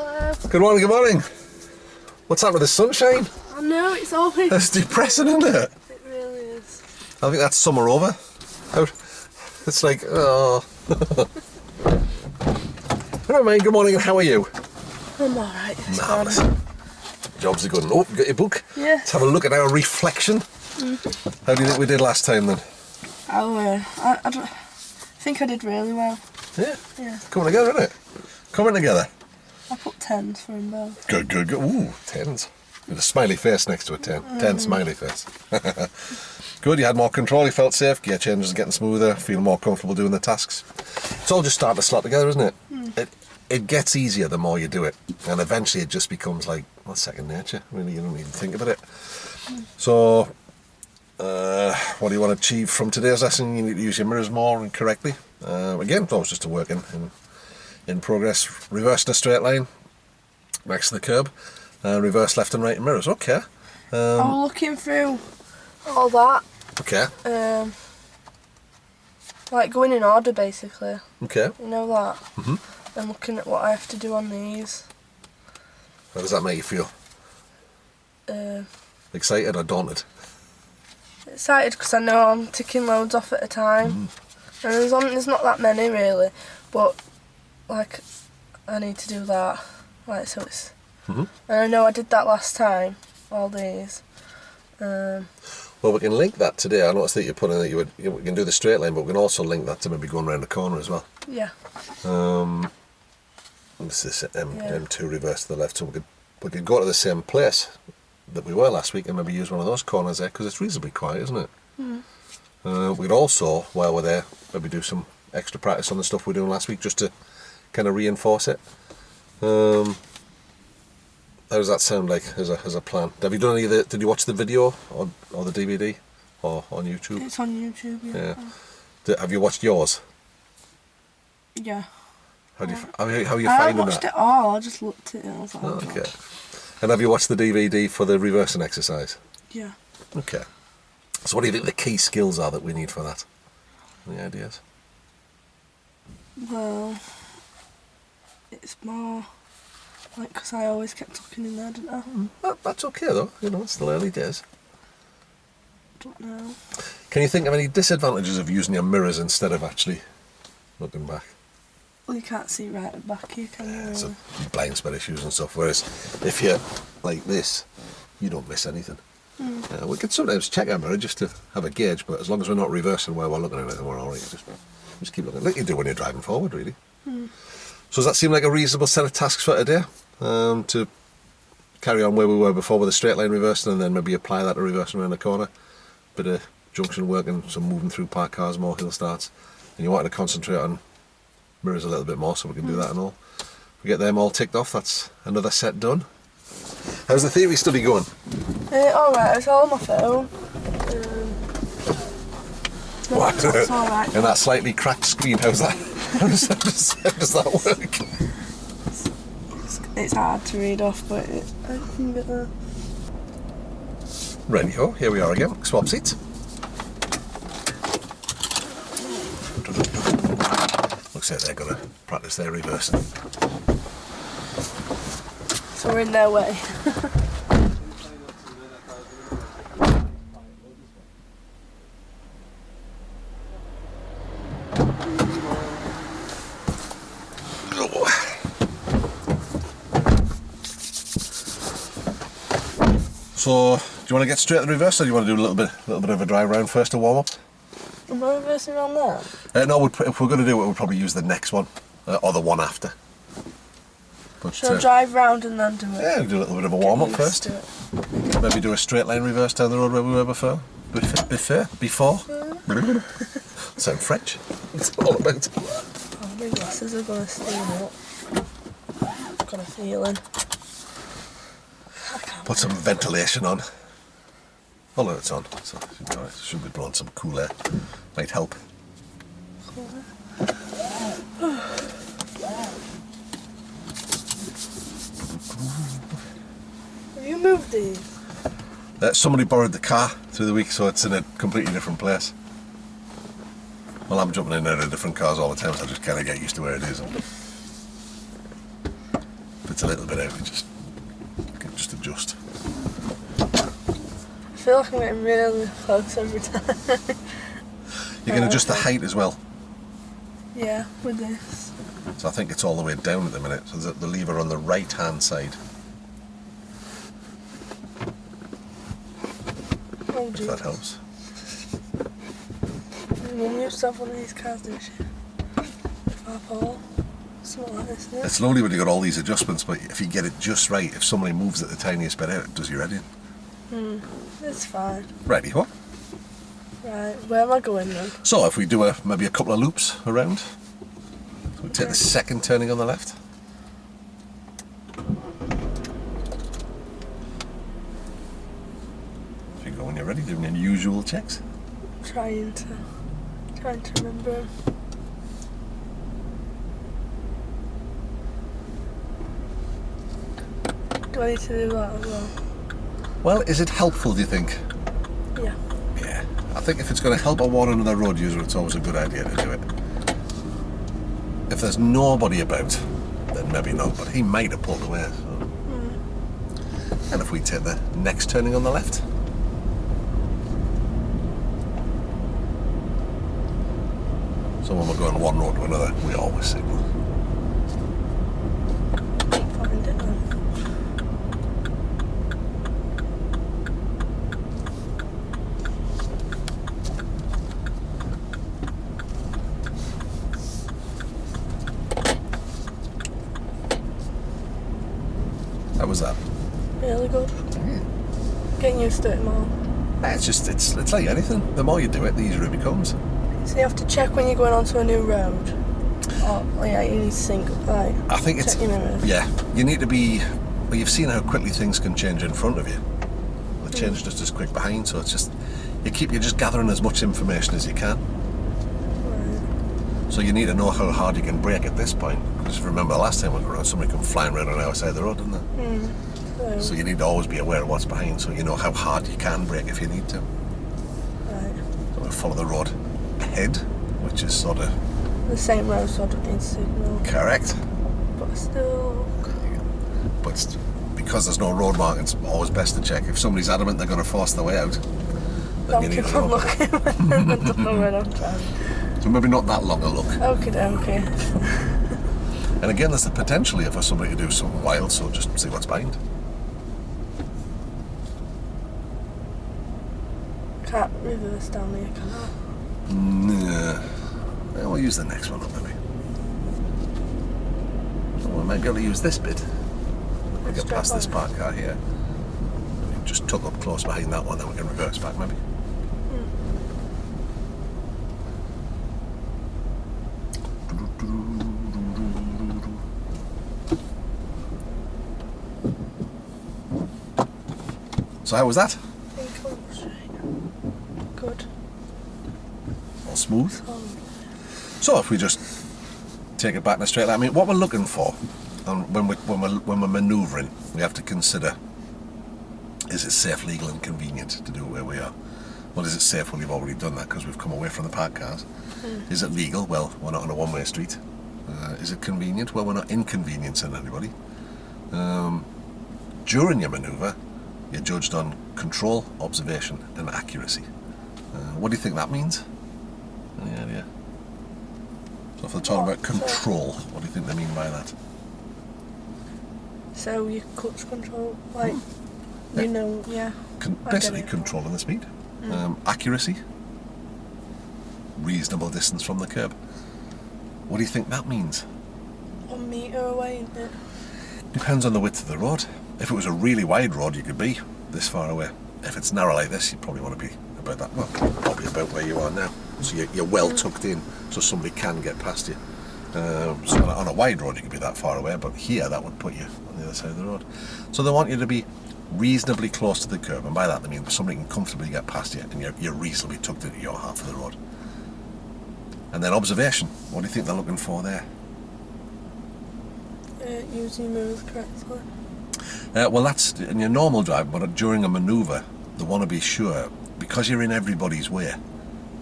Hello. Good morning, good morning. What's up with the sunshine? I know, it's always... That's depressing, isn't it? It really is. I think that's summer over. It's like, oh. Never mind, good morning, and how are you? I'm alright. Marvellous. Jobs are good. Oh, you got your book? Yeah. Let's have a look at our reflection. How do you think we did last time then? I think I did really well. Yeah? Yeah. Coming together, isn't it? Coming together. I put 10s for them both. Good, good, good. Ooh, 10s. With a smiley face next to a 10. 10 smiley face. Good, you had more control, you felt safe, gear changes are getting smoother, feel more comfortable doing the tasks. It's all just starting to slot together, isn't it? It gets easier the more you do it, and eventually it just becomes like, well, second nature. Really, you don't even think about it. So, what do you want to achieve from today's lesson? You need to use your mirrors more and correctly. Again, it's always just a work in progress. Reverse in a straight line next to the curb, reverse left and right in mirrors. Okay. I was looking through all that. Okay. Like going in order, basically. Okay. You know that? And looking at what I have to do on these. How does that make you feel? Excited or daunted? Excited because I know I'm ticking loads off at a time. And there's not that many really, but like I need to do that. Like so it's. And I know I did that last time. All these. Well, we can link that today. I noticed that you put in that we can do the straight line, but we can also link that to maybe going around the corner as well. Yeah. This is M2 reverse to the left, so we could go to the same place that we were last week and maybe use one of those corners there because it's reasonably quiet, isn't it? We'd also, while we're there, maybe do some extra practice on the stuff we were doing last week just to kind of reinforce it. How does that sound like as a plan? Have you done any of the? Did you watch the video or the DVD or on YouTube? It's on YouTube. Yeah. Have you watched yours? Yeah. How are you I finding watched that? it all. I just looked at it and I was like, Oh, oh, okay. God. And have you watched the DVD for the reversing exercise? Yeah. Okay. So what do you think the key skills are that we need for that? Any ideas? Well, it's more like because I always kept looking in there, didn't I? That's okay though. You know, it's still early days. Don't know. Can you think of any disadvantages of using your mirrors instead of actually looking back? Well, you can't see right at back here, can you? So blind spot issues and stuff. Whereas if you're like this, you don't miss anything. We could sometimes check our mirror just to have a gauge, but as long as we're not reversing where we're looking at it, then we're all right. Just keep looking, like you do when you're driving forward, really. So does that seem like a reasonable set of tasks for today? To carry on where we were before with a straight line reversing, and then maybe apply that to reversing around the corner. Bit of junction work and some moving through parked cars, more hill starts. And you want to concentrate on mirrors a little bit more, so we can do that and all. If we get them all ticked off, that's another set done. How's the theory study going? Alright, it's all on my phone. What? It's alright. And that slightly cracked screen, how's that? How does that work? It's hard to read off, but I can get there. Ready-ho, here we are again. Swap seats. Looks like they're going to practice their reversing. So we're in their way. So, do you want to get straight to the reverse, or do you want to do a little bit of a drive around first to warm up? Am I reversing around there? No, if we're going to do it, we'll probably use the next one, or the one after. But, Shall I drive round and then do it? Yeah, do a little bit of a warm up first. Maybe do a straight line reverse down the road where we were before. Before? Sound French. It's all about. Oh, my glasses are going to steam up. I've got a feeling. Put some ventilation on. Oh no, it's on. So it should be blowing some cool air. Might help. Have you moved these? Somebody borrowed the car through the week, so it's in a completely different place. Well, I'm jumping in and out of different cars all the time, so I just kind of get used to where it is. But it's a little bit out, you can just adjust. I feel like I'm getting really close every time. You can adjust the height as well. Yeah, with this. So I think it's all the way down at the minute. So there's the lever on the right hand side. Oh, if that helps. Mum used to have one of these cars, didn't she? Paul. Something like this, isn't it? It's lovely when you got all these adjustments, but if you get it just right, if somebody moves it the tiniest bit out, it does your head in. It's fine. Ready, what? Right, where am I going then? So if we do maybe a couple of loops around, so we take the second turning on the left. If you go when you're ready, doing your usual checks. Trying to remember. Do I need to do that as well? Well, is it helpful, do you think? Yeah. Yeah. I think if it's going to help a one another road user, it's always a good idea to do it. If there's nobody about, then maybe not, but he might have pulled away. So. And if we take the next turning on the left. So when we're going one road to another, we always signal. Find it then. How was that? Really good. Yeah. Getting used to it more. It's like anything. The more you do it, the easier it becomes. So you have to check when you're going onto a new road. Oh yeah, you need to sync. Like, I think check your mirrors. Yeah, you need to be. Well, you've seen how quickly things can change in front of you. They change just as quick behind, so it's just you're just gathering as much information as you can. Right. So you need to know how hard you can brake at this point. Because remember the last time we were around, somebody come flying right on our side of the road, didn't they? So you need to always be aware of what's behind, so you know how hard you can brake if you need to. Right. So we follow the road ahead, which is sort of The same road, so I don't need signal. correct. But still. But because there's no road mark, it's always best to check. If somebody's adamant they're going to force their way out, then I'll you need keep to on know. looking when I don't know where I'm trying. So maybe not that long a look. Okay. And again, there's the potential here for somebody to do something wild, so just see what's behind. Can't reverse down here, can I? Nah. Well, we'll use the next one up, maybe. Well, we might be able to use this bit. We get past this parked car here. We just tuck up close behind that one, then we can reverse back, maybe. So how was that? I think I'm straight. Good. All smooth? Oh. So if we just take it back in a straight line, I mean, what we're looking for, and when we're manoeuvring, we have to consider: is it safe, legal, and convenient to do it where we are? Well, is it safe? Well, you've already done that because we've come away from the parked cars. Is it legal? Well, we're not on a one-way street. Is it convenient? Well, we're not inconveniencing anybody. During your manoeuvre, you're judged on control, observation, and accuracy. What do you think that means? Any idea? So if they're talking about control, what do you think they mean by that? So you clutch control, like, Yeah. you know, yeah. Basically controlling the speed. Accuracy, reasonable distance from the curb. What do you think that means? 1 metre away, isn't it? Depends on the width of the road. If it was a really wide road, you could be this far away. If it's narrow like this, you probably want to be about that. Well, probably about where you are now. So you're well tucked in, so somebody can get past you. So on a wide road, you could be that far away, but here that would put you on the other side of the road. So they want you to be reasonably close to the curb, and by that they mean somebody can comfortably get past you, and you're reasonably tucked into your half of the road. And then observation. What do you think they're looking for there? Using mirrors correctly. Well, that's in your normal drive, but during a manoeuvre, they want to be sure, because you're in everybody's way,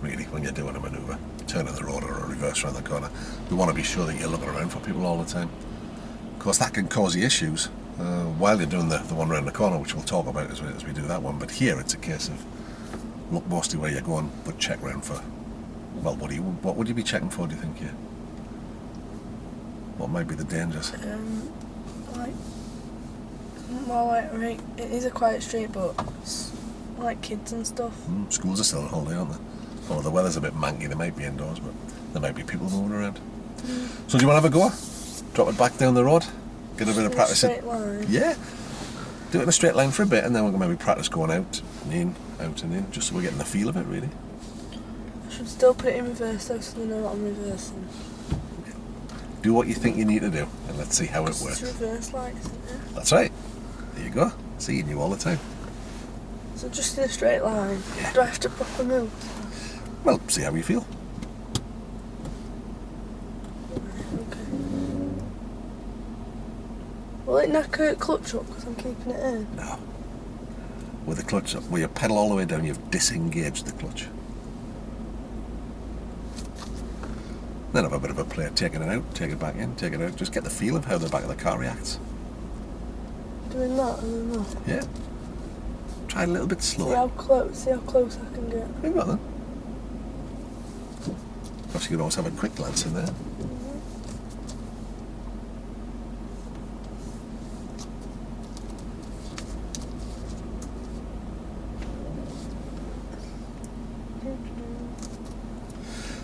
really, when you're doing a manoeuvre, turn of the road or a reverse around the corner, they want to be sure that you're looking around for people all the time. course, that can cause you issues while you're doing the one around the corner, which we'll talk about as we do that one. But here it's a case of look mostly where you're going, but check round for, well, what would you be checking for, do you think? What might be the dangers? Like, more like, right, it is a quiet street, but it's like kids and stuff. Schools are still on holiday, aren't they? Well, the weather's a bit manky, they might be indoors, but there might be people moving around. So do you want to have a go? Drop it back down the road? Get a bit of practice. Straight line? Yeah. Do it in a straight line for a bit, and then we'll maybe practice going out and in, just so we're getting the feel of it, really. I should still put it in reverse though, so they know what I'm reversing. Do what you think you need to do, and let's see how it works. It's reverse light, isn't it? That's right. There you go. Seeing you all the time. So just in a straight line? Yeah. Do I have to proper move? Well, see how you feel. Okay. Will it knock a clutch up because I'm keeping it in? No. With the clutch up, where you pedal all the way down, you've disengaged the clutch. Then have a bit of a play, taking it out, take it back in, take it out. Just get the feel of how the back of the car reacts. Doing that and then that? Yeah. Try a little bit slower. See how close I can get. There you go then. Of course, you can always have a quick glance in there.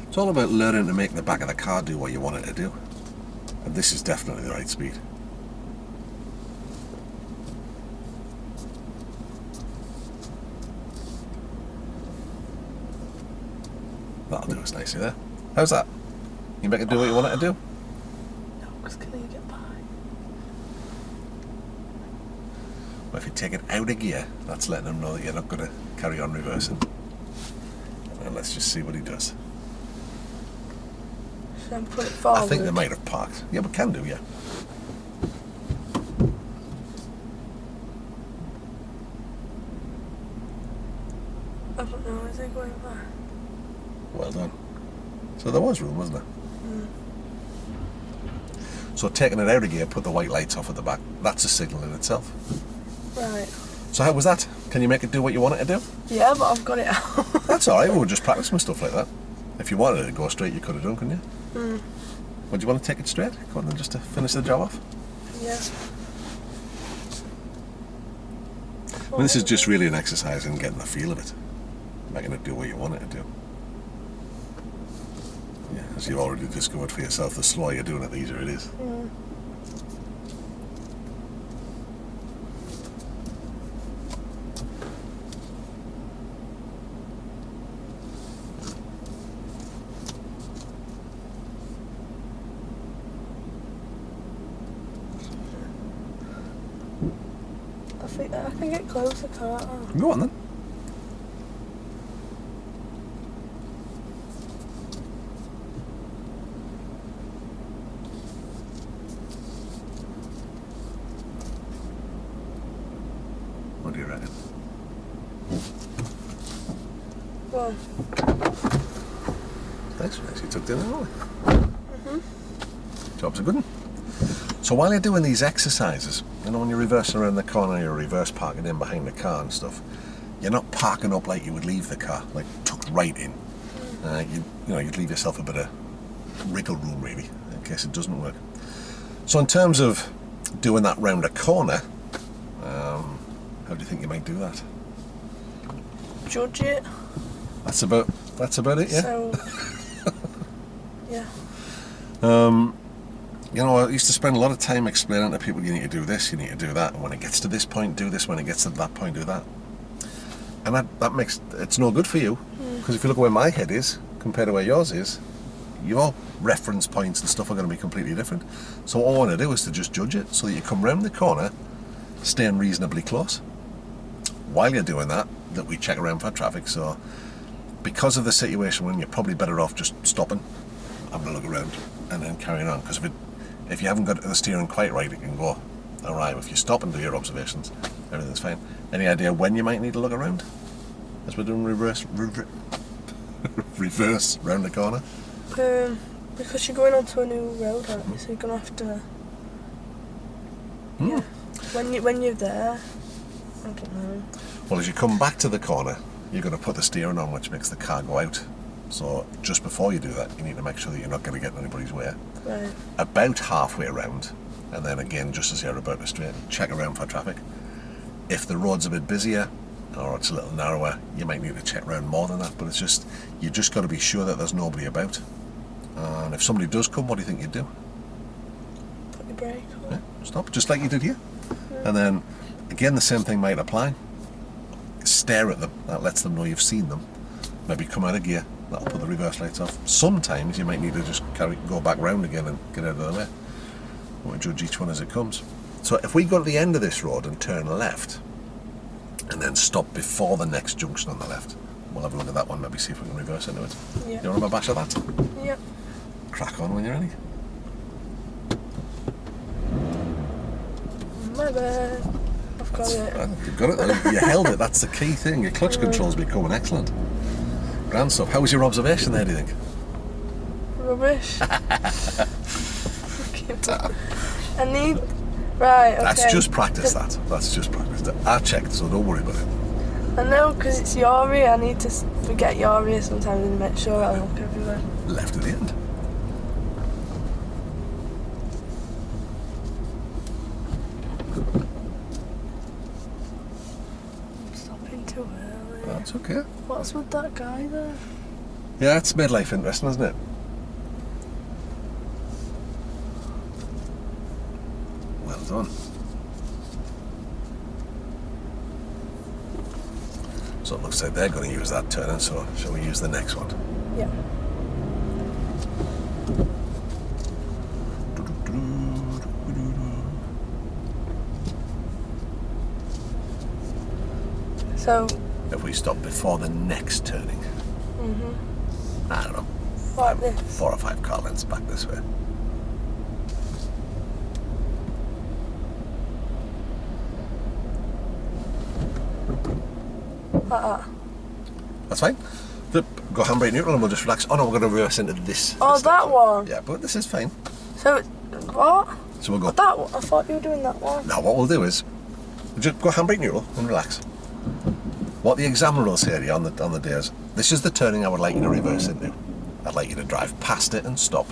It's all about learning to make the back of the car do what you want it to do. And this is definitely the right speed. That'll do us nicely there. How's that? You make it do what you want it to do? No, because can you get by? Well, if you take it out of gear, that's letting them know that you're not going to carry on reversing. And let's just see what he does. Should I put it forward? I think they might have parked. Yeah, but can do, yeah. I don't know, is it going back? Well done. So there was room, wasn't there? Mm. So taking it out of gear, put the white lights off at the back. That's a signal in itself. Right. So how was that? Can you make it do what you want it to do? Yeah, but I've got it out. That's alright, we'll just practice with stuff like that. If you wanted it to go straight, you could have done, couldn't you? Mm. Would you want to take it straight? Go on then, just to finish the job off? Yeah. I mean, this is just really an exercise in getting the feel of it. Making it do what you want it to do. Yeah, as you've already discovered for yourself, the slower you're doing it, the easier it is. Mm. I think I can get closer, can't I? Go on then. What do you reckon? Well. Thanks for this. You took dinner, early. Job's a good one. So while you're doing these exercises, you know, when you're reversing around the corner, you're reverse parking in behind the car and stuff, you're not parking up like you would leave the car, like tucked right in. You'd leave yourself a bit of wriggle room, really, in case it doesn't work. So in terms of doing that round a corner, how do you think you might do that? Judge it. That's about it, yeah. So, yeah. You know, I used to spend a lot of time explaining to people, you need to do this, you need to do that, and when it gets to this point, do this, when it gets to that point, do that. And that makes, it's no good for you, because if you look at where my head is, compared to where yours is, your reference points and stuff are going to be completely different. So what I want to do is to just judge it, so that you come round the corner, staying reasonably close. While you're doing that we check around for traffic, so because of the situation when you're probably better off just stopping, having a look around, and then carrying on, because if you haven't got the steering quite right, it can go awry. If you stop and do your observations, everything's fine. Any idea when you might need to look around? As we're doing reverse round the corner? Because you're going onto a new road, aren't you? So you're going to have to Yeah. When you're there, I don't know. Well, as you come back to the corner, you're going to put the steering on, which makes the car go out. So just before you do that, you need to make sure that you're not going to get in anybody's way. Right. About halfway around, and then again, just as you're about to straighten, check around for traffic. If the road's a bit busier, or it's a little narrower, you might need to check around more than that, but it's just, you just got to be sure that there's nobody about. And if somebody does come, what do you think you'd do? Put your brake on. Yeah, stop, just like you did here. Yeah. And then, again, the same thing might apply. Stare at them, that lets them know you've seen them. Maybe come out of gear, that'll put the reverse lights off. Sometimes you might need to just go back round again and get out of the way. We'll judge each one as it comes. So if we go to the end of this road and turn left, and then stop before the next junction on the left, we'll have a look at that one, maybe see if we can reverse into it. Yeah. You want to have a bash at that? Yep. Crack on when you're ready. My bad. I've got it. You've got it. You held it. That's the key thing. Your clutch control's becoming excellent. Grand stuff. How was your observation there, do you think? Rubbish. I need... Right, okay. That's just practice, that. That's just practice. I checked, so don't worry about it. I know, because it's your ear. I need to forget your ear sometimes and make sure I look everywhere. Left at the end. I'm stopping too early. That's okay. What's with that guy there? Yeah, it's made life interesting, isn't it? Well done. So it looks like they're going to use that turning, so shall we use the next one? Yeah. So... If we stop before the next turning, I don't know, Like this? 4 or 5 car lengths back this way. Like that? That's fine. Go handbrake neutral and we'll just relax. Oh no, we're going to reverse into this. Oh, this that one? Yeah, but this is fine. So, what? So we'll go. That one? I thought you were doing that one. Now what we'll do is, just go handbrake neutral and relax. What the examiner will say to you on the day is, this is the turning I would like you to reverse into. I'd like you to drive past it and stop.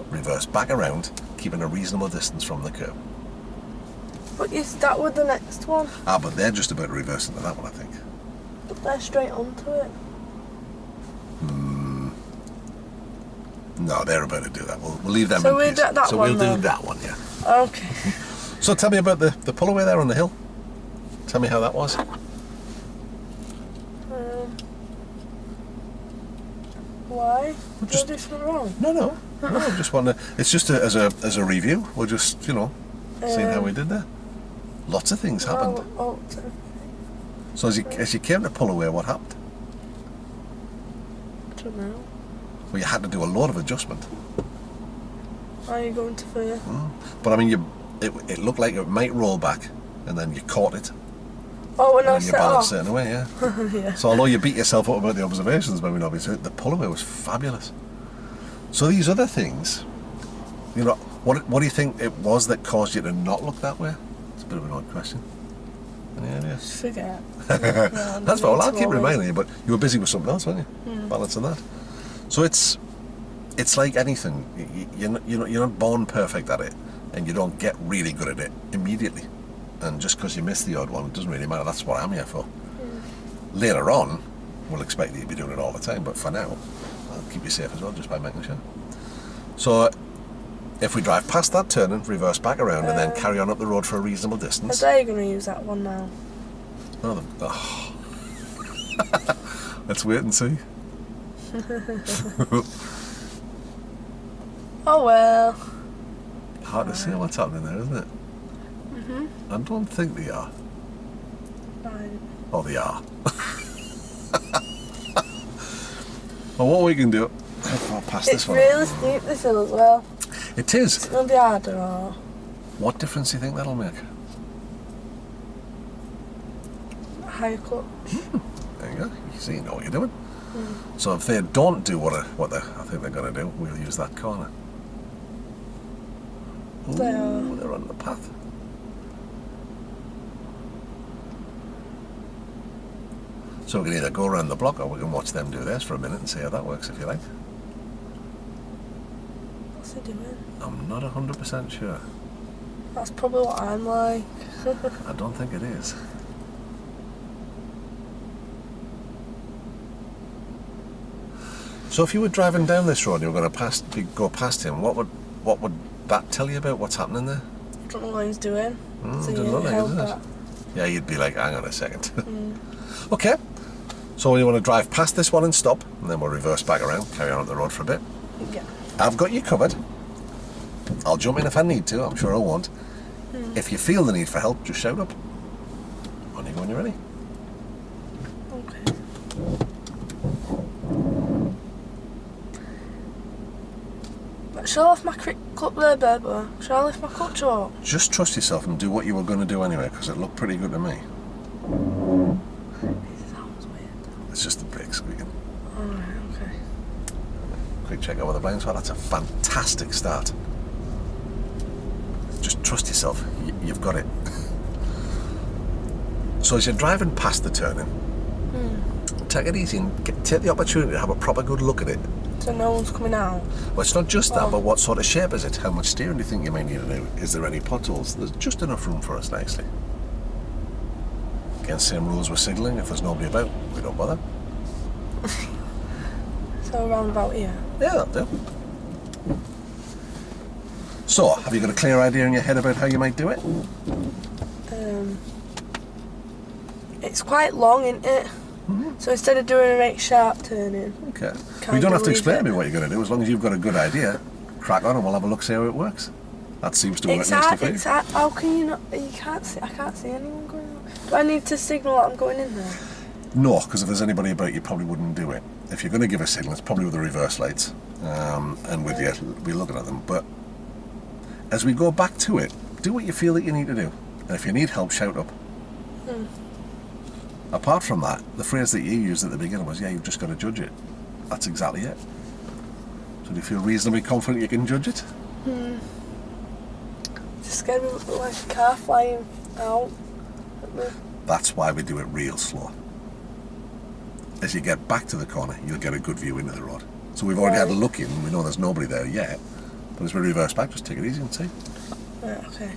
Reverse back around, keeping a reasonable distance from the curb. But is that with the next one? Ah, but they're just about to reverse into that one, I think. But they're straight onto it. No, they're about to do that. We'll leave them So in peace. that one we'll then? do that one, yeah. Okay. So tell me about the pull-away there on the hill. Tell me how that was. Why? Just- Did I do something wrong? No. Just want to. It's just as a review. We're just seeing how we did there. Lots of things happened. So as you came to pull away, what happened? I don't know. Well, you had to do a lot of adjustment. Why are you going to first? But I mean, it looked like it might roll back, and then you caught it. Oh, when I And you set balanced off. it in a way, yeah. Yeah. So although you beat yourself up about the observations, maybe not, the pull away was fabulous. So these other things, what do you think it was that caused you to not look that way? It's a bit of an odd question. Any ideas? Just forget. That's fine. Well, I'll keep reminding you, but you were busy with something else, weren't you? Balancing that. So it's like anything. You're not born perfect at it, and you don't get really good at it immediately. And just because you miss the odd one, it doesn't really matter. That's what I'm here for. Later on, we'll expect you to be doing it all the time, but for now, I'll keep you safe as well, just by making sure. So, if we drive past that turn and reverse back around and then carry on up the road for a reasonable distance. Are they going to use that one now? Let's wait and see. Oh well. Hard to say what's happening there, isn't it? I don't think they are. Right. Oh, they are. Well, what we can do, I'll pass this It's one. really steep, this hill as well. It is. It's going to be harder, or... What difference do you think that'll make? Higher clutch. There you go. You see, you know what you're doing. So if they don't do what I think they're going to do, we'll use that corner. They are. They're on the path. So we can either go around the block or we can watch them do this for a minute and see how that works if you like. What's he doing? I'm not 100% sure. That's probably what I'm like. I don't think it is. So if you were driving down this road and you were going to go past him, what would that tell you about what's happening there? I don't know what he's doing. So doesn't look like it, does it? Yeah, you'd be like, hang on a second. Okay. So you want to drive past this one and stop, and then we'll reverse back around, carry on up the road for a bit. Yeah. I've got you covered. I'll jump in if I need to, I'm sure I won't. If you feel the need for help, just shout up. On you go when you're ready. Okay. Shall I lift my clutch there, Berber? Shall I lift my clutch up? Just trust yourself and do what you were going to do anyway, because it looked pretty good to me. It sounds weird. It's just the brakes squeaking. Alright, okay. Quick check over the blinds. Well, that's a fantastic start. Just trust yourself. You've got it. So as you're driving past the turning, take it easy and take the opportunity to have a proper good look at it. So no one's coming out? Well, it's not just that, but what sort of shape is it? How much steering do you think you may need to do? Is there any potholes? There's just enough room for us nicely. Again, same rules with signalling. If there's nobody about, we don't bother. So around about here? Yeah, that'll do. So, have you got a clear idea in your head about how you might do it? It's quite long, isn't it? So instead of doing a right sharp turning... Okay. You don't have to explain to me what you're going to do, as long as you've got a good idea. Crack on and we'll have a look, see how it works. That seems to work nicely for you. How can you not... You can't see... I can't see anyone going on. Do I need to signal that I'm going in there? No, because if there's anybody about, you probably wouldn't do it. If you're going to give a signal, it's probably with the reverse lights. And with you, we're looking at them. But as we go back to it, do what you feel that you need to do. And if you need help, shout up. Apart from that, the phrase that you used at the beginning was, yeah, you've just got to judge it. That's exactly it. So do you feel reasonably confident you can judge it? Just scared of like a car flying out at me. That's why we do it real slow. As you get back to the corner, you'll get a good view into the road. So we've already had a look in, and we know there's nobody there yet. But as we reverse back, just take it easy and see. Right, okay.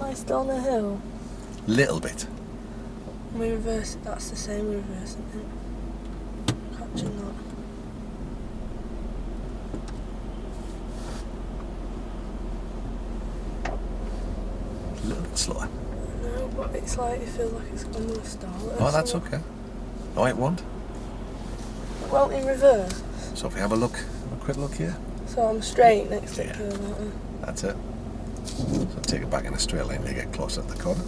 Am I still on the hill? Little bit. We reverse it, that's the same, we reverse it. Catching that. A little bit slower. No, but it's like, it feels like it's going to stall. Oh, that's okay. No, it won't. Well, in reverse. So if we have a look, a quick look here. So I'm straight next to Yeah. it. That's it. So take it back in a straight line to get closer to the corner.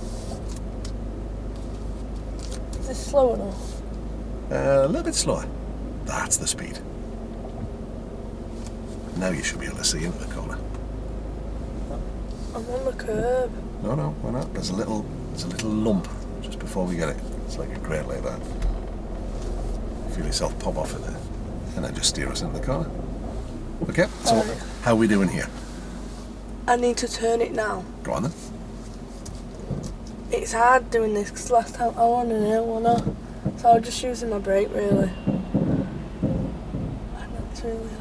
Is this slow enough? A little bit slower. That's the speed. Now you should be able to see into the corner. I'm on the curb. No, why not? There's a little lump just before we get it. It's like a grate like that. Feel yourself pop off it there. And then just steer us into the corner. Okay, so Alright. how are we doing here? I need to turn it now. Go on then. It's hard doing this because last time I won an hill, wasn't I? So I was just using my brake really. I know it's really hard.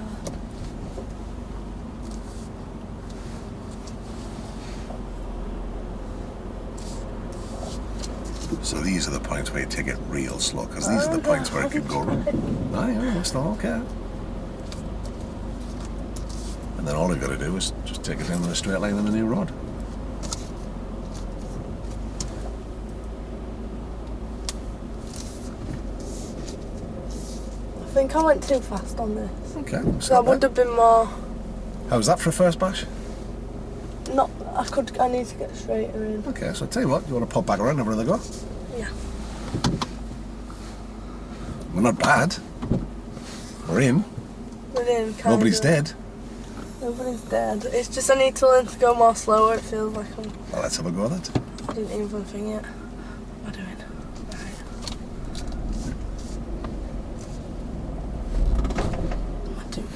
So these are the points where you take it real slow, because these are the points where it can go wrong. Oh yeah, that's not okay. And then all you've got to do is just take it into a straight line on the new road. I think I went too fast on this. Okay. So I would have been more... How was that for a first bash? Not... I need to get straighter in. Okay, so I'll tell you what, you want to pop back around and have another go? Yeah. We're not bad. We're in. We're in, kind Nobody's of. dead. Nobody's dead. It's just I need to learn to go more slower. It feels like I'm... Well, let's have a go at it. I didn't even think it. What am I doing? Right. What am I doing?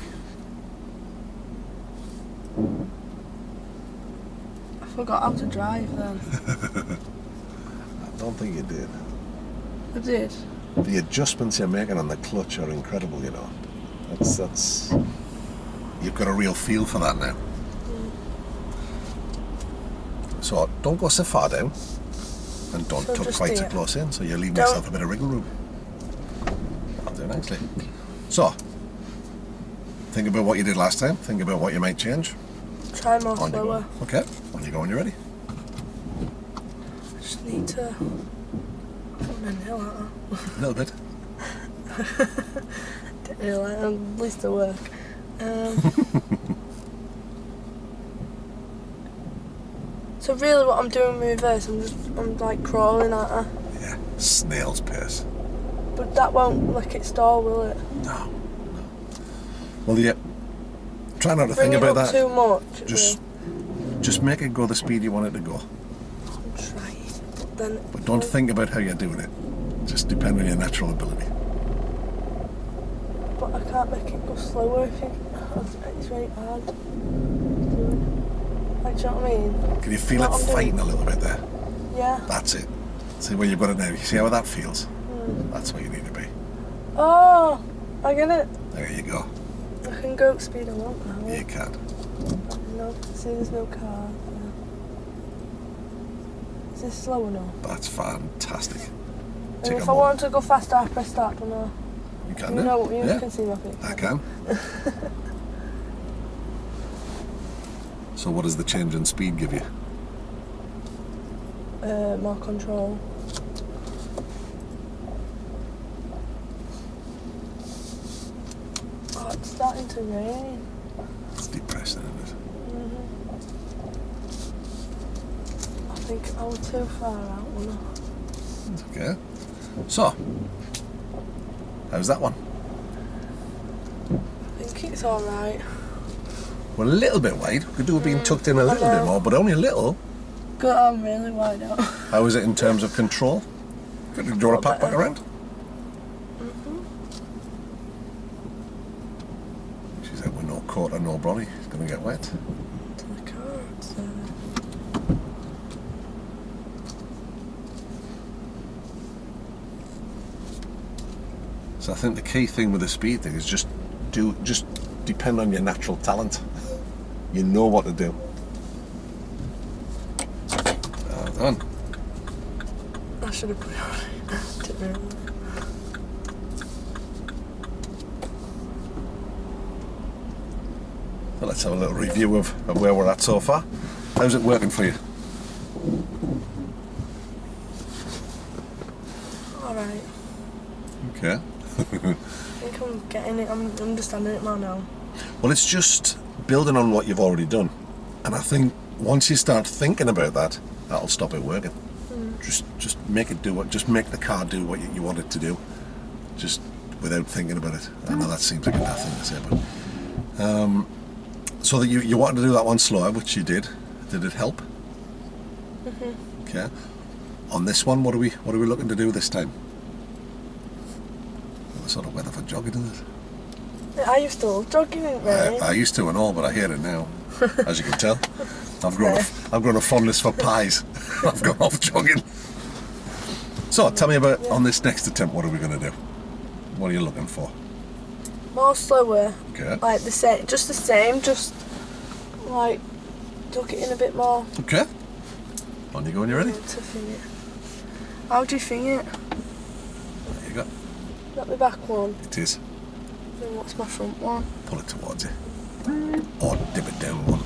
I forgot how to drive then. I don't think you did. I did. The adjustments you're making on the clutch are incredible, you know. That's you've got a real feel for that now. So don't go so far down, and don't So tuck just quite so here. close in, so you're leaving Don't- yourself a bit of wriggle room. That'll do nicely. So, think about what you did last time, think about what you might change. Try more On you go. slower. Okay, on you go when you're ready. Just need to put an hill out. A little bit. Didn't really, at least at work. So really what I'm doing with reverse, I'm like crawling at her. Yeah, snail's pace. But that won't lick its door, will it? No. Well, yeah. Try not to Bring think it about up that. too much. Just make it go the speed you want it to go. I'm trying. But then. But don't think about how you're doing it. Just depend on your natural ability. But I can't make it go slower if it's very hard. Like, do you know what I mean? Can you feel What it I'm doing. fighting a little bit there? Yeah. That's it. See where you've got it now. You see how that feels? That's where you need to be. Oh, I get it. There you go. I can go at speed I want now. You can. No, see, there's no car. Is this slow enough? That's fantastic. And Take if a I moment. want to go faster, I press start, don't I? You can You do. know, you Yeah, can see my feet. I can. So what does the change in speed give you? More control. Oh, it's starting to rain. It's depressing, isn't it? I think I was too far out, wasn't I? It's okay. So, how's that one? I think it's alright. Well, a little bit wide. Could do with being tucked in a little I bit know. more, but only a little. Good, I'm really wide out. How is it in terms of control? Do you want to pack back around? She said with no coat and no brolly, it's going to get wet. To the car, so. So I think the key thing with the speed thing is just depend on your natural talent. You know what to do. Well done. I should have put it on. Didn't realise. So let's have a little review of where we're at so far. How's it working for you? Alright. Okay. I think I'm getting it, I'm understanding it more now. Well, it's just building on what you've already done. And I think once you start thinking about that, that'll stop it working. Just make it do what, just make the car do what you want it to do. Just without thinking about it. I know that seems like a daft thing to say, but so that you wanted to do that one slower, which you did. Did it help? Okay. On this one, what are we looking to do this time? Well, the sort of weather for jogging, isn't it? I used to love jogging in rain. I used to and all, but I hate it now, as you can tell. I've grown a fondness for pies. I've gone off jogging. So, tell me about on this next attempt. What are we going to do? What are you looking for? More slower. Okay. Like the same, just like tuck it in a bit more. Okay. On you go when you're ready. To thing it. How do you thing it? There you go. Not the back one. It is. Then what's my front one? Pull it towards you. Or dip it down one.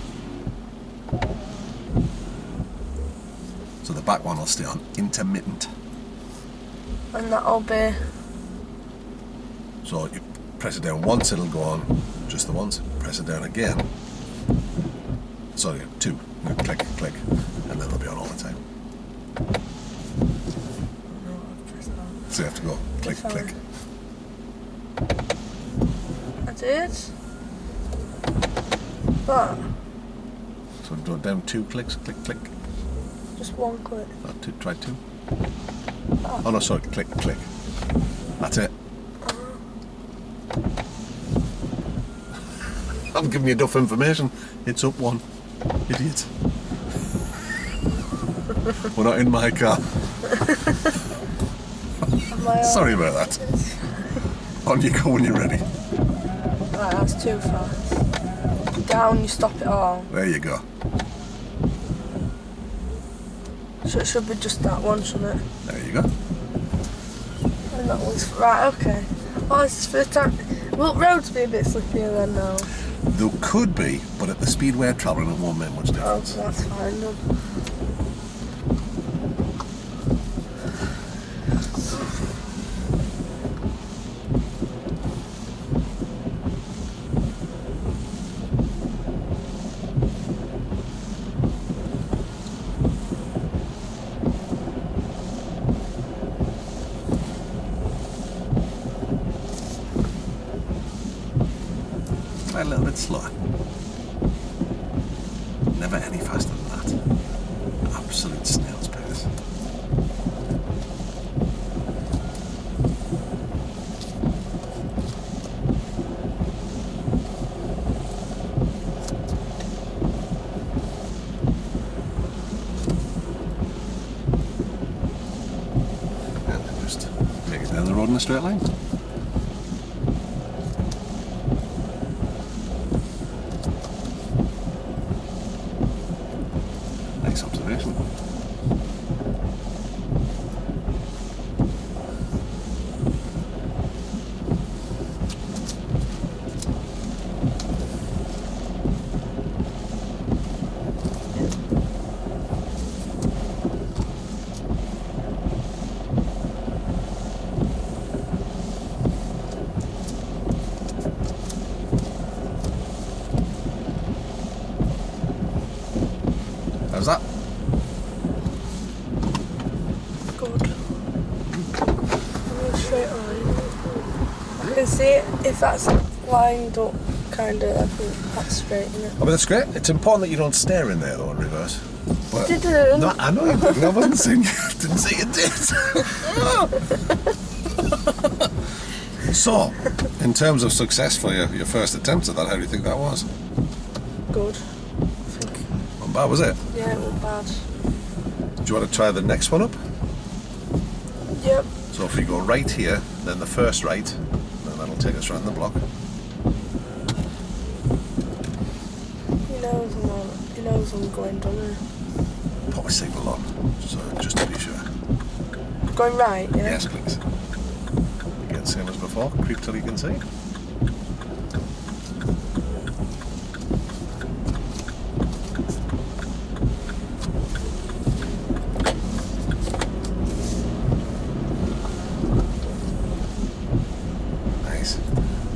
So the back one will stay on intermittent. And that'll be. So you press it down once, it'll go on just the once. Press it down again. Sorry, two. Click, click, and then it'll be on all the time. No, I've pressed that. So you have to go click, Fine. click. I did. But So do it down two clicks, click, click. just one click. Not two, try two. Oh no, sorry, click, click. That's it. I'm giving you enough information. It's up one. Idiot. We're not in my car. Sorry about that. On you go when you're ready. Right, that's too fast. Down, you stop it all. There you go. So it should be just that one, shouldn't it? There you go. And that one's right, okay. Oh, this is for the time. Will roads be a bit slippier then now? There could be, but at the speed we're travelling it won't make much Oh, difference. that's fine then. A little bit slower. Never any faster than that. Absolute snail's pace. And then just take it down the road in a straight line. Nice observation. How's that? Good. I'm going straight line. I can see it if that's lined up, kind of. I think that's straight, isn't it? Oh, but that's great. It's important that you don't stare in there though in reverse. But Didn't. No, I know you didn't. I wasn't saying you didn't say you did. So, in terms of success for your first attempt at that, how do you think that was? Good. I think. Not bad, was it? Yeah, it wasn't bad. Do you want to try the next one up? Yep. So if we go right here, then the first right, then that'll take us around the block. He knows I'm going, doesn't he? Put a signal on, so just to be sure. Going right, yeah? Yes, please. Again, same as before. Creep till you can see. Nice.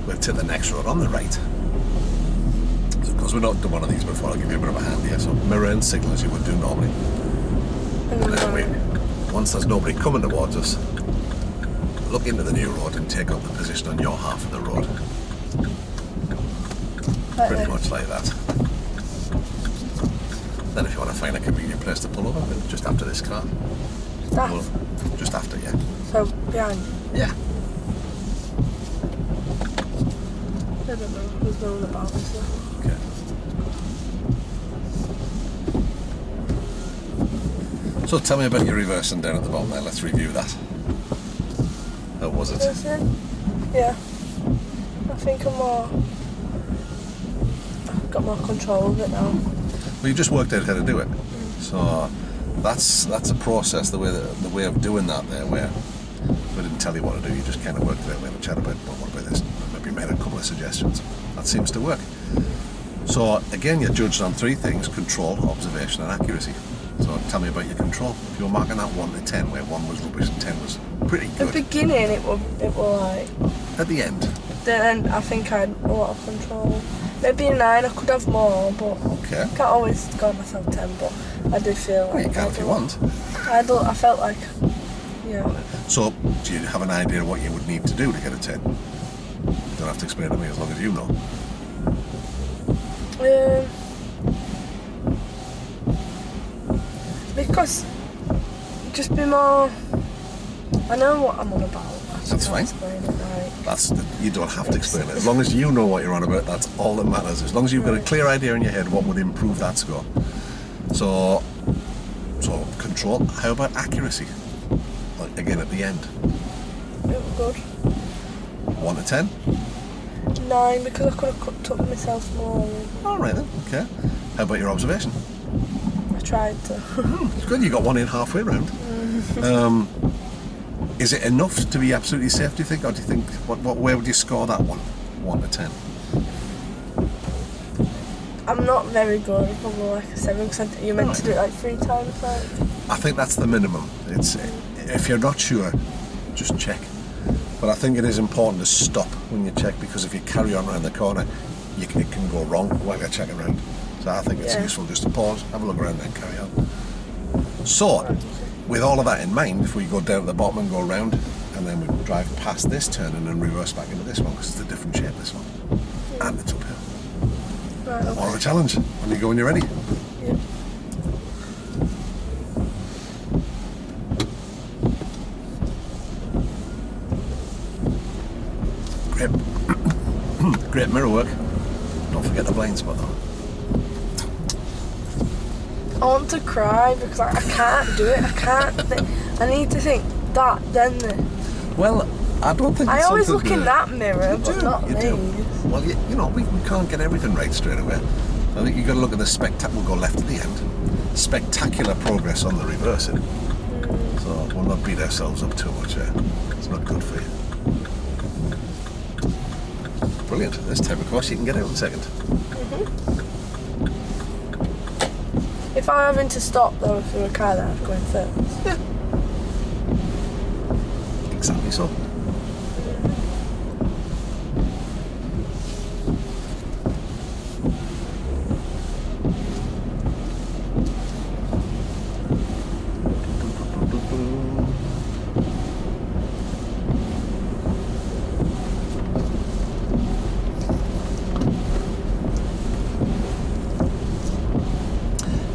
We're to the next road on the right. So, because we've not done one of these before, I'll give you a bit of a hand here. So mirror and signal as you would do normally. And And then then once there's nobody coming towards us, look into the new road and take up the position on your half of the road. right Pretty there. much like that. Then if you want to find a convenient place to pull over, then just after this car. That. Well, just after, yeah. So, behind. Yeah. I don't know who's known about this though. Okay. So tell me about your reversing down at the bottom there. Let's review that. How was it? That's it? Yeah. I think I've got more control of it now. Well, you just worked out how to do it. So that's a process. The way of doing that there, where we didn't tell you what to do. You just kind of worked it out. We had a chat about, well, what about this? Maybe made a couple of suggestions. That seems to work. So again, you're judged on three things: control, observation, and accuracy. So tell me about your control. If you were marking that 1 to 10, where 1 was rubbish and 10 was pretty At the good. beginning, it was like. At the end, Then I think I had a lot of control. Maybe a 9. I could have more, but okay. I can't always score myself 10. But I did feel like. Well, you can if you want. I felt like. Yeah. So, do you have an idea of what you would need to do to get a 10? You don't have to explain to me as long as you know. Because just be more. I know what I'm on about. That's fine. Explain it right. You don't have to explain it. As long as you know what you're on about, that's all that matters. As long as you've got a clear idea in your head what would improve that score. So So control. How about accuracy? Like again at the end. It was good. 1 to 10. 9 because I could have took myself more. All right then. Okay. How about your observation? I tried to. It's good. You got one in halfway round. Is it enough to be absolutely safe? Do you think, or do you think where would you score that one? 1 to 10. I'm not very good. Probably like a 7 because you're meant to do it like 3 times. Like. I think that's the minimum. It's if you're not sure, just check. But I think it is important to stop when you check, because if you carry on around the corner, it can go wrong while you're checking around. So I think it's useful just to pause, have a look around, and carry on. So, with all of that in mind, if we go down to the bottom and go around, and then we drive past this turn and then reverse back into this one, because it's a different shape, this one, and it's uphill. Right, okay. More of a challenge. When you go when you're ready. Yeah. Great mirror work. Don't forget the blind spot though. I want to cry because I can't do it. I can't. I need to think that, then this. Well, I don't think I it's always something look in that mirror, You but do, not you these. do. Well, you know, we can't get everything right straight away. I think you've got to look at the spectacular. We'll go left at the end. Spectacular progress on the reversing. So we'll not beat ourselves up too much. It's not good for you. Brilliant. This type of course you can get out in a second. If I'm having to stop though for a car, then I'm going first. Yeah. Exactly so.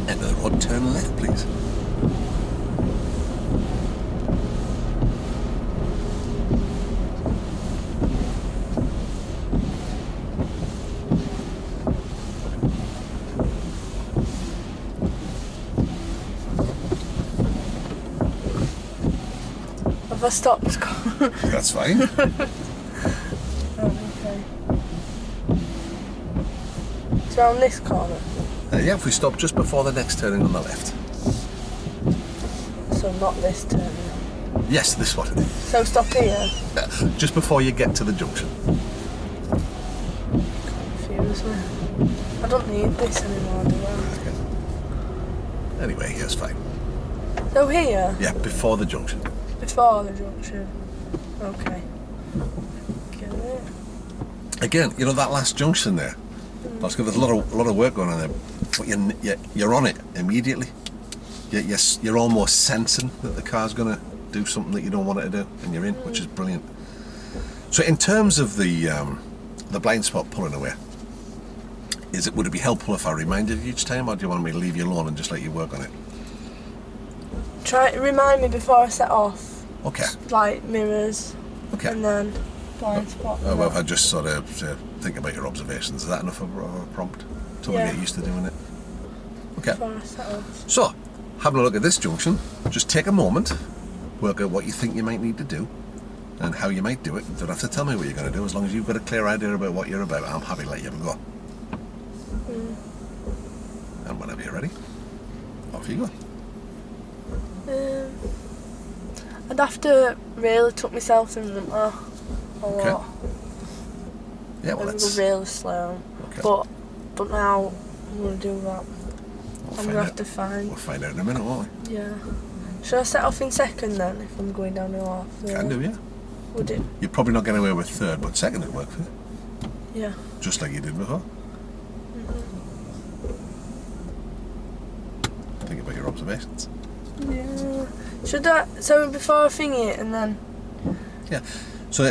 End of the road, turn left, please. Have I stopped? That's fine. Okay. It's around this corner. Yeah, if we stop just before the next turning on the left. So not this turn. Yes, this one. So stop here. Just before you get to the junction. Confuse me. I don't need this anymore, do I? Okay. Anyway, here's fine. So here? Yeah, before the junction. Before the junction. Okay. Get it. Again, you know that last junction there? That's good. There's a lot of work going on there, but you're on it immediately. You're almost sensing that the car's going to do something that you don't want it to do, and you're in, which is brilliant. So, in terms of the blind spot pulling away, would it be helpful if I reminded you each time, or do you want me to leave you alone and just let you work on it? Try to remind me before I set off. Okay. Like mirrors. Okay. And then blind spot. Well, if I just sort of think about your observations, is that enough of a prompt? Till we get used to doing it. Okay. Before I set off. So, having a look at this junction, just take a moment, work out what you think you might need to do, and how you might do it. You don't have to tell me what you're going to do, as long as you've got a clear idea about what you're about. I'm happy to let you have a go. And whenever you're ready, off you go. I'd have to really tuck myself in, wouldn't I? A lot. Yeah, well, Go that's... really slow. Okay. But don't know how I'm going to do that. I'm going to have to find... We'll find out in a minute, won't we? Yeah. Should I set off in second then, if I'm going downhill off? Can do, yeah. Would it? You're probably not getting away with third, but second would work for you. Yeah. Just like you did before. Think about your observations. Yeah. Should I... So before I thingy it and then... Yeah. So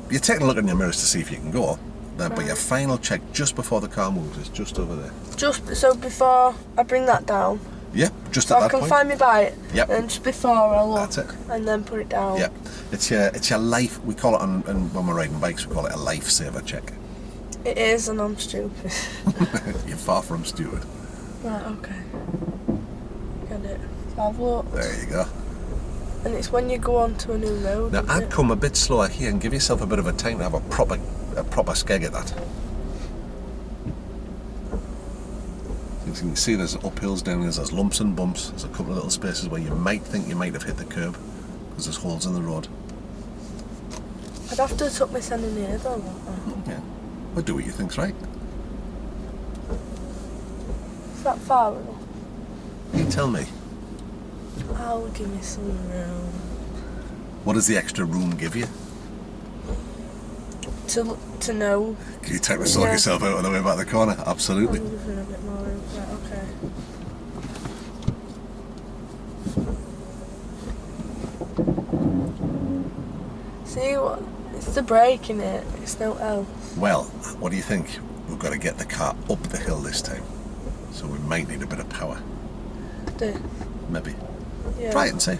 you're taking a look in your mirrors to see if you can go, then, but your final check just before the car moves is just over there. Just so before I bring that down. Yeah, just So at that I can point. find my bite. Yep. And just before I look. That's it. And then put it down. Yeah, it's your life. We call it when we're riding bikes. We call it a lifesaver check. It is, and I'm stupid. You're far from stupid. Right. Okay. Get it. I've looked. There you go. And it's when you go onto a new road. Now isn't I'd it? come a bit slower here and give yourself a bit of a time to have a proper skeg at that. As you can see, there's uphills down here, there's lumps and bumps, there's a couple of little spaces where you might think you might have hit the curb because there's holes in the road. I'd have to tuck my son in here though. Wouldn't I? Yeah, well, do what you think's right. Is that far enough? You tell me. I'll give me some room. What does the extra room give you? To know. Can you take to sort Yeah. yourself out on the way back the corner? Absolutely. I'm giving a bit more room. Right, okay. See what? It's the brake in it. It's no else. Well, what do you think? We've got to get the car up the hill this time. So we might need a bit of power. Do. Maybe. Yeah. Try it and see.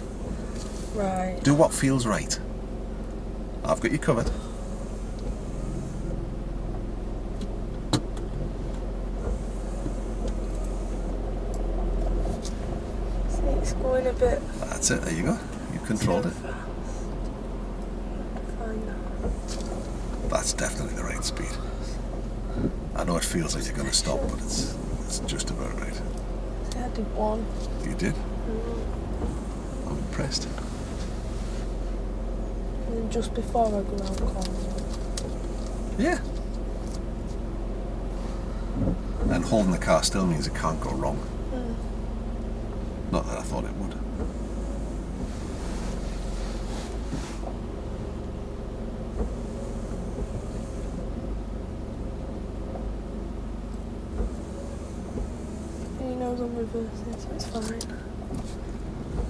Right. Do what feels right. I've got you covered. See, it's going a bit. That's it, there you go. You've controlled too it. fast. Fine. That's definitely the right speed. I know it feels like you're going to stop, but it's just about right. See, I did one. You did? I'm impressed. And then just before I go around the corner. Yeah. And holding the car still means it can't go wrong. Not that I thought it would. He knows I'm reversing, so it's fine.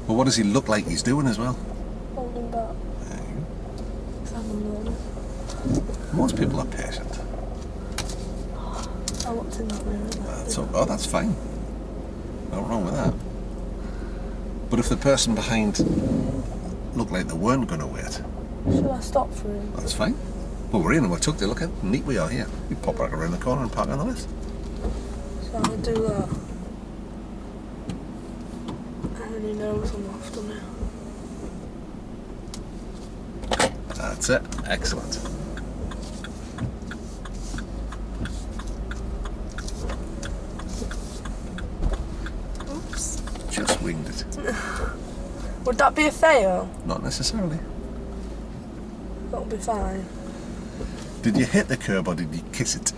But what does he look like he's doing as well? Holding back. There you go. Because I'm alone. Most people are patient. I looked in that mirror. Oh, that's fine. Nothing wrong with that. But if the person behind looked like they weren't going to wait, Should I stop for him? that's fine. Well, we're in and we're tucked in. Look how neat we are here. We pop back around the corner and park on the left. So I'll do that. And then he knows I'm after now. That's it. Excellent. Oops. Just winged it. Would that be a fail? Not necessarily. That'll be fine. Did you hit the curb or did you kiss it?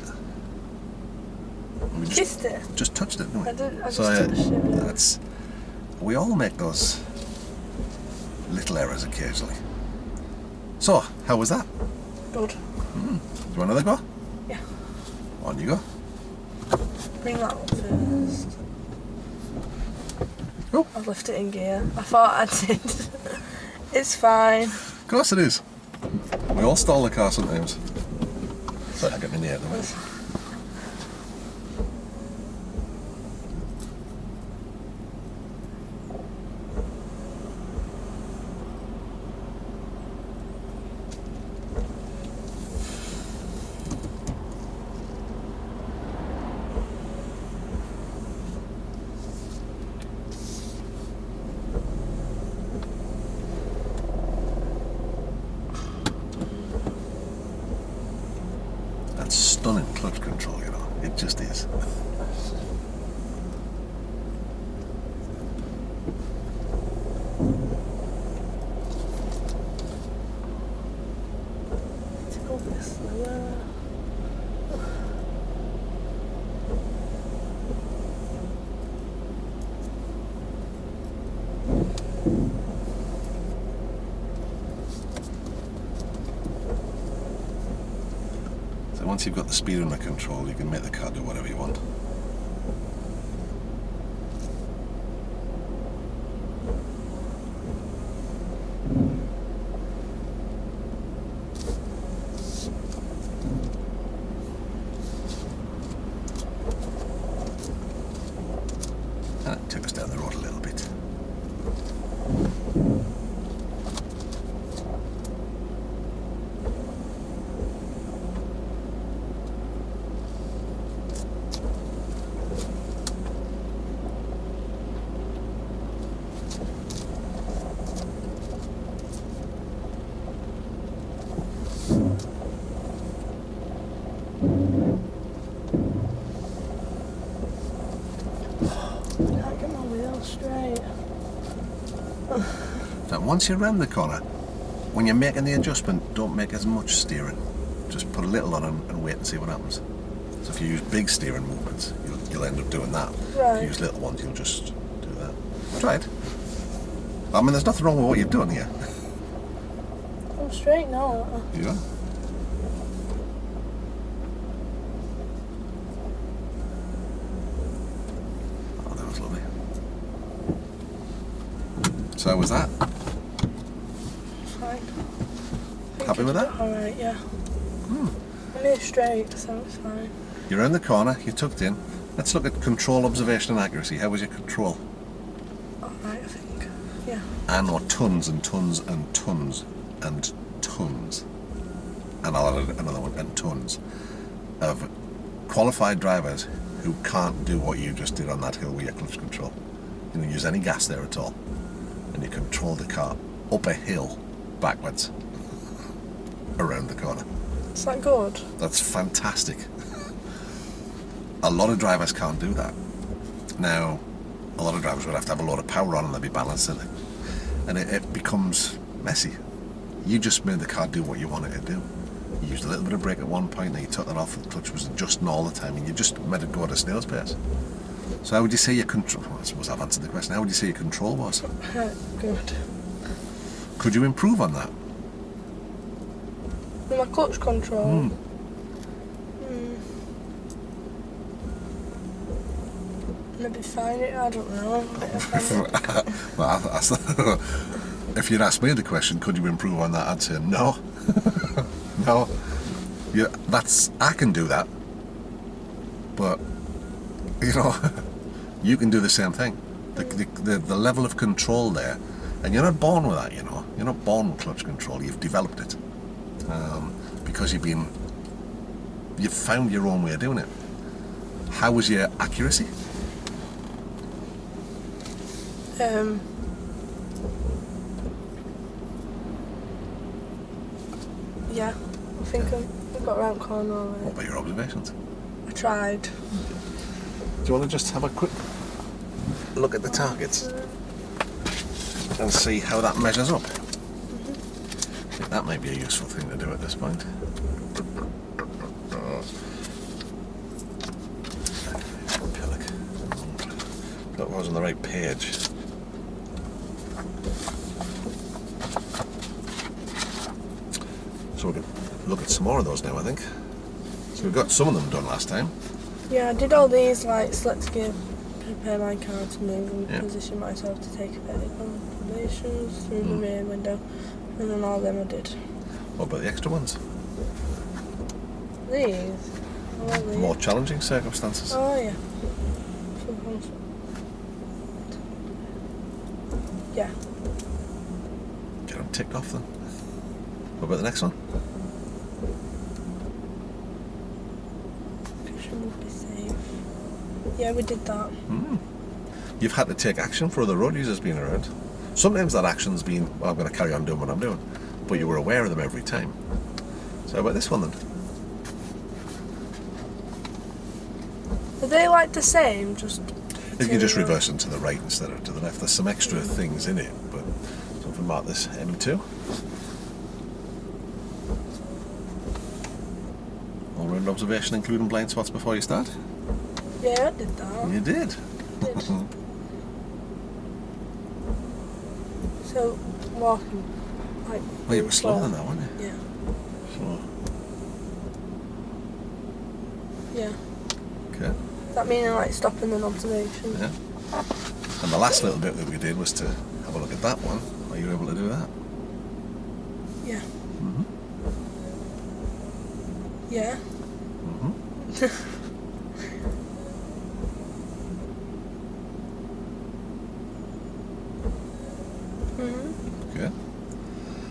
We Kissed it. just touched it, didn't we? I just So touched it. Yeah. that's. We all make those little errors occasionally. So, how was that? Good. Do you want another go? Yeah. On you go. Bring that up first. Oh. I've left it in gear. I thought I did. It's fine. Of course it is. We all stall the car sometimes. Sorry, I got my knee out of the way. That's stunning clutch control, you know. It just is. To go a bit slower. So once you've got the speed under control, you can make the car do whatever you want. And it took us down the road a little bit. So once you're around the corner, when you're making the adjustment, don't make as much steering. Just put a little on and wait and see what happens. So if you use big steering movements, you'll end up doing that. Right. If you use little ones, you'll just do that. Try it. I mean, there's nothing wrong with what you've done here. I'm straight now. Yeah. Oh, that was lovely. So how was that? Fine. Happy with that? Alright, yeah. I'm near straight, so it's fine. You're around the corner, you're tucked in. Let's look at control, observation and accuracy. How was your control? Alright, I think. Yeah. I know tons and tons and tons and tons, and I'll add another one, and tons of qualified drivers who can't do what you just did on that hill with your clutch control. You don't use any gas there at all, and you control the car up a hill backwards around the corner. Is that good? That's fantastic. A lot of drivers can't do that. Now, a lot of drivers would have to have a lot of power on and they'll be balancing it. And it becomes messy. You just made the car do what you wanted it to do. You used a little bit of brake at one point, then you took that off, the clutch was adjusting all the time, and you just made it go at a snail's pace. So how would you say your control... I suppose I've answered the question. How would you say your control was? Good. Could you improve on that? With my clutch control? Maybe find it, I don't know. Well, if you'd asked me the question, could you improve on that, I'd say no. No. Yeah, I can do that. But, you can do the same thing. The level of control there, and you're not born with that, You're not born with clutch control, you've developed it. Because you've found your own way of doing it. How was your accuracy? Yeah, I think I got around corner already. What about your observations? I tried. Do you want to just have a quick look at the targets and see how that measures up? I think that might be a useful thing to do at this point. That was on the right page. So we can look at some more of those now, I think. So we've got some of them done last time. Yeah, I did all these, like, select gear, prepare my car to move and position myself to take effective observations through the rear window, and then all them I did. What about the extra ones? These? I like these. More challenging circumstances. Oh, yeah. Yeah. Get them ticked off then. What about the next one? Picture would be safe. Yeah, we did that. You've had to take action for other road users being around. Sometimes that action's been, well, I'm going to carry on doing what I'm doing, but you were aware of them every time. So how about this one then? Are they like the same? Just You can just reverse them to the right instead of to the left. There's some extra things in it, but so if we mark this M2. All round observation, including blind spots before you start. Yeah, I did that. You did. So, walking, like... Well, you were slower than that, weren't you? Yeah. Slower. Yeah. Okay. Does that mean like stopping an observation? Yeah. And the last little bit that we did was to have a look at that one. Are you able to do that? Yeah. Yeah. Okay.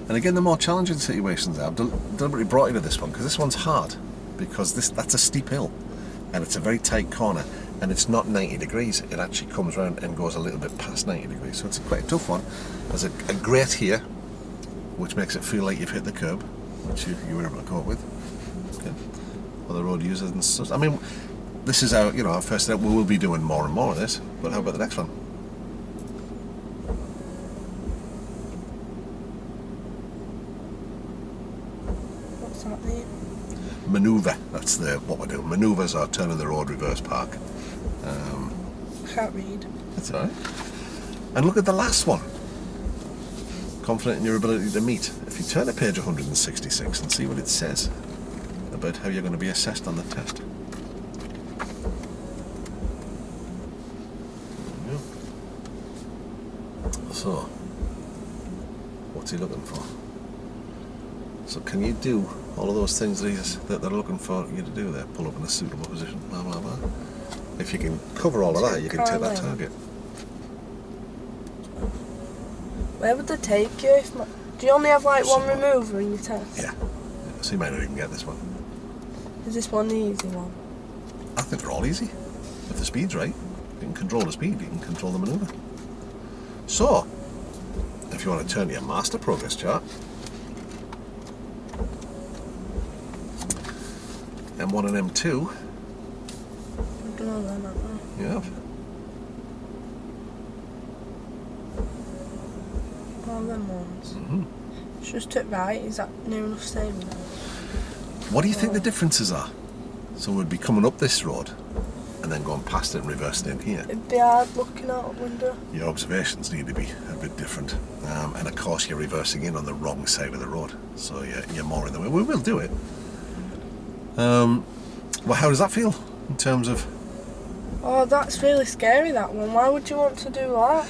And again, the more challenging situations, I've deliberately brought you to this one because this one's hard because that's a steep hill and it's a very tight corner and it's not 90 degrees. It actually comes round and goes a little bit past 90 degrees, so it's quite a tough one. There's a grate here which makes it feel like you've hit the curb, which you were able to cope with. Okay. Other road users and stuff. I mean, this is our first step. We will be doing more and more of this, but how about the next one? What's that mean? Manoeuvre, that's what we're doing. Manoeuvres are turning the road, reverse park. I can't read. That's alright. And look at the last one. Confident in your ability to meet. If you turn to page 166 and see what it says about how you're going to be assessed on the test. So, what's he looking for? So can you do all of those things that they're looking for you to do there? Pull up in a suitable position, blah blah blah. If you can cover all of that, you can take that target. Where would they take you? Do you only have like one remover in your test? Yeah. So you might not even get this one. Is this one the easy one? I think they're all easy. If the speed's right, you can control the speed, you can control the manoeuvre. So, if you want to turn to your master progress chart, M1 and M2. I've done all them, haven't I? You have. All them ones. Mm-hmm. It's just to right, is that near enough stable now? What do you think the differences are? So we'd be coming up this road and then going past it and reversing in here. It'd be hard looking out a window. Your observations need to be a bit different. And of course you're reversing in on the wrong side of the road. So you're more in the way. We will do it. Well, how does that feel in terms of... Oh, that's really scary, that one. Why would you want to do that?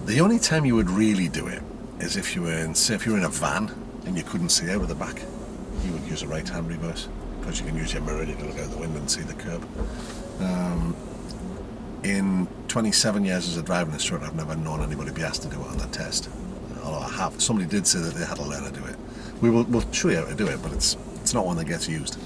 The only time you would really do it is if you were in, say, if you were in a van and you couldn't see out of the back. You would use a right-hand reverse because you can use your mirror to look out the window and see the curb. In 27 years as a driving instructor, I've never known anybody be asked to do it on that test. Although I have. Somebody did say that they had to learn to do it. We'll show you how to do it, but it's not one that gets used.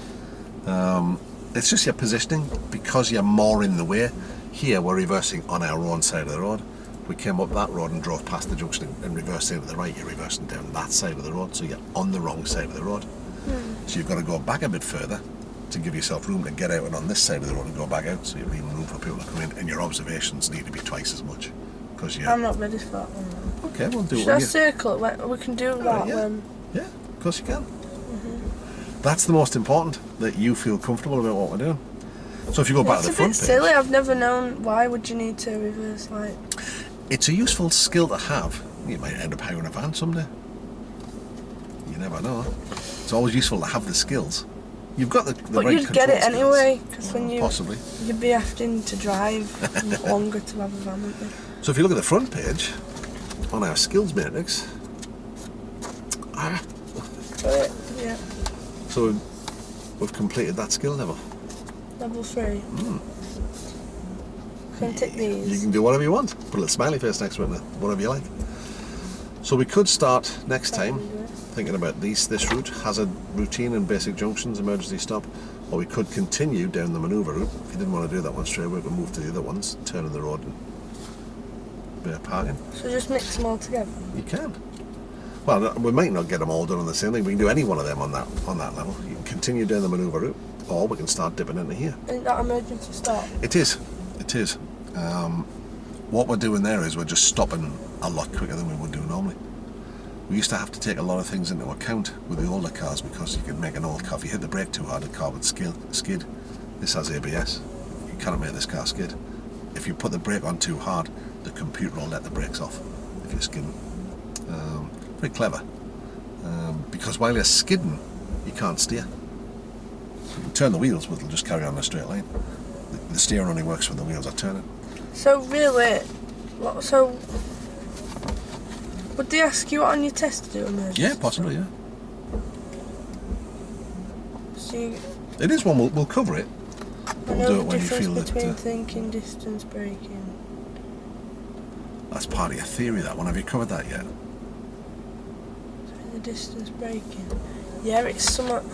It's just your positioning because you're more in the way. Here we're reversing on our own side of the road. We came up that road and drove past the junction and reversed into the right. You're reversing down that side of the road, so you're on the wrong side of the road. So you've got to go back a bit further to give yourself room to get out and on this side of the road and go back out, so you're leaving room for people to come in, and your observations need to be twice as much. I'm not ready for that one. Okay, we'll do it. Should I circle it? We can do that when... Yeah, of course you can. That's the most important, that you feel comfortable about what we're doing. So if you go back to the front page... It's a bit silly, I've never known why would you need to reverse light. It's a useful skill to have. You might end up hiring a van someday. You never know. It's always useful to have the skills. You've got the but right you'd get it skills. anyway, because when you... Possibly. You'd be having to drive longer to have a van, wouldn't you? So if you look at the front page, on our skills matrix... Yeah. So we've completed that skill level. Level 3. Can I tick these? You can do whatever you want. Put a little smiley face next to it, whatever you like. So we could start next time thinking about this route, hazard routine and basic junctions, emergency stop, or we could continue down the manoeuvre route. If you didn't want to do that one straight away, we could move to the other ones, turn in the road and bit of parking. So just mix them all together? You can. Well, we might not get them all done on the same thing. We can do any one of them on that level. You can continue down the manoeuvre route, or we can start dipping into here. Isn't that emergency stop? It is. It is. What we're doing there is we're just stopping a lot quicker than we would do normally. We used to have to take a lot of things into account with the older cars because you could make an old car. If you hit the brake too hard, the car would skid. This has ABS. You cannot make this car skid. If you put the brake on too hard, the computer will let the brakes off if you're skidding. Very clever. Because while you're skidding, you can't steer. You can turn the wheels, but they'll just carry on in a straight line. The steering only works when the wheels are turning. So really, would they ask you on your test to do emergency? Yeah, possibly, yeah. So it is one, we'll cover it. We'll do it when you feel that... between thinking, distance, braking. That's part of your theory, that one. Have you covered that yet? The distance braking. Yeah, it's somewhat...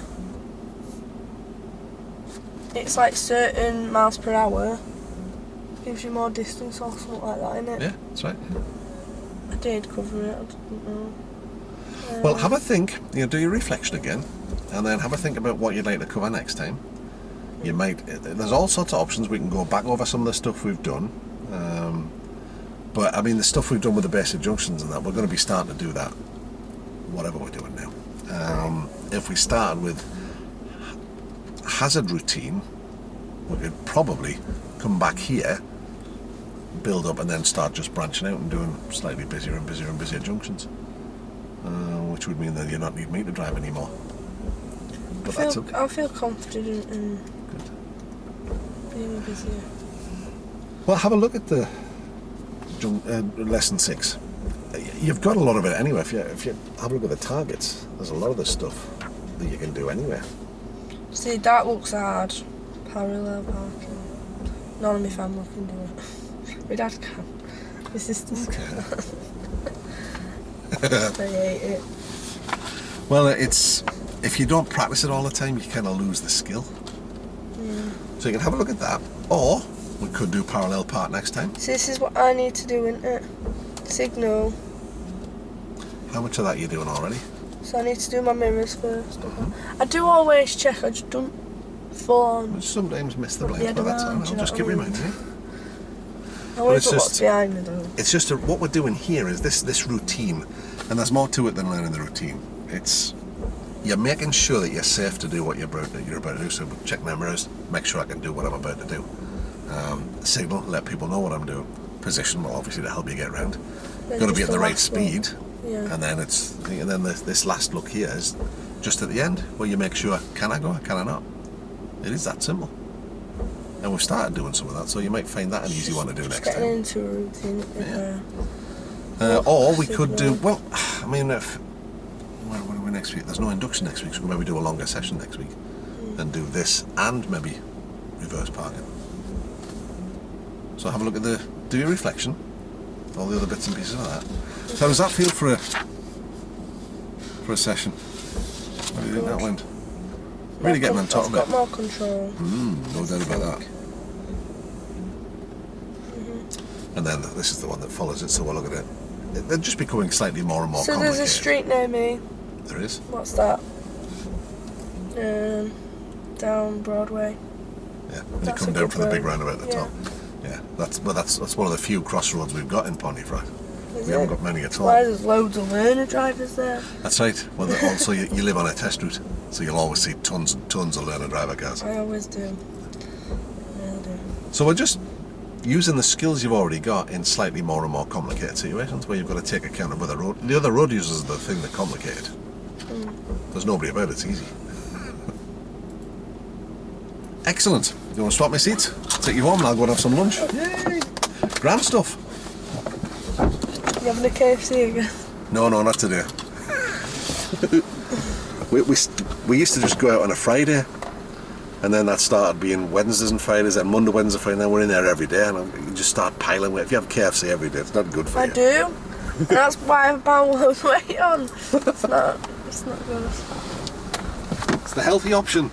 It's like certain miles per hour. Gives you more distance or something like that, innit? Yeah, that's right. Yeah. I did cover it, I didn't know. Well, have a think, do your reflection again, and then have a think about what you'd like to cover next time. You might, there's all sorts of options. We can go back over some of the stuff we've done, but I mean the stuff we've done with the basic junctions and that, we're going to be starting to do that, whatever we're doing now. If we started with hazard routine, we could probably come back here, build up, and then start just branching out and doing slightly busier and busier and busier junctions, which would mean that you don't need me to drive anymore. But that's okay. I feel confident in being busier. Well, have a look at the lesson 6. You've got a lot of it anyway. If you have a look at the targets, there's a lot of the stuff that you can do anyway. See, that looks hard. Parallel parking. None of my family can do it. My dad can. My sisters can. They hate it. Well, it's if you don't practice it all the time, you kind of lose the skill. So you can have a look at that, or we could do parallel park next time. So this is what I need to do, isn't it? Signal. How much of that are you doing already? So I need to do my mirrors first. I do always check, I just don't full on. I sometimes miss the blinks, Yeah, but that's all. around, I'll just keep reminding you. I always look what's behind me though. It's just what we're doing here is this routine, and there's more to it than learning the routine. It's you're making sure that you're safe to do what you're about to do. So check my mirrors, make sure I can do what I'm about to do. Signal, let people know what I'm doing. Position, well, obviously to help you get around. Got to be at the right speed. Yeah. And then this last look here is just at the end where you make sure, can I go or can I not? It is that simple. And we've started doing some of that, so you might find that an easy one to do next time. Getting into a routine. Yeah. Or we could do, well, I mean, when are we next week? There's no induction next week, so we maybe do a longer session next week and do this and maybe reverse parking. So have a look at do your reflection, all the other bits and pieces of that. So how does that feel for a session? How do you think that went? Really getting on top of it. I've got more control. No doubt about that. And then this is the one that follows it, so we'll look at it. They're just becoming slightly more and more complicated. So there's a street near me. There is? What's that? Down Broadway. Yeah, and you come down from the big roundabout at the top. Yeah, that's one of the few crossroads we've got in Pontefract. We haven't got many at all. Why there's loads of learner drivers there? That's right. Well, also you live on a test route, so you'll always see tons and tons of learner driver cars. I always do. So we're just using the skills you've already got in slightly more and more complicated situations where you've got to take account of other road. The other road users are the thing that complicated. There's nobody about it. It's easy. Excellent. You want to swap my seats? Take you home and I'll go and have some lunch. Yay! Grand stuff. You having a KFC again? No, not today. we used to just go out on a Friday, and then that started being Wednesdays and Fridays, and Monday, Wednesday, Friday, and then we're in there every day, and you just start piling weight. If you have KFC every day, it's not good for you. I do, and that's why I've put loads of weight on. It's not good. It's the healthy option.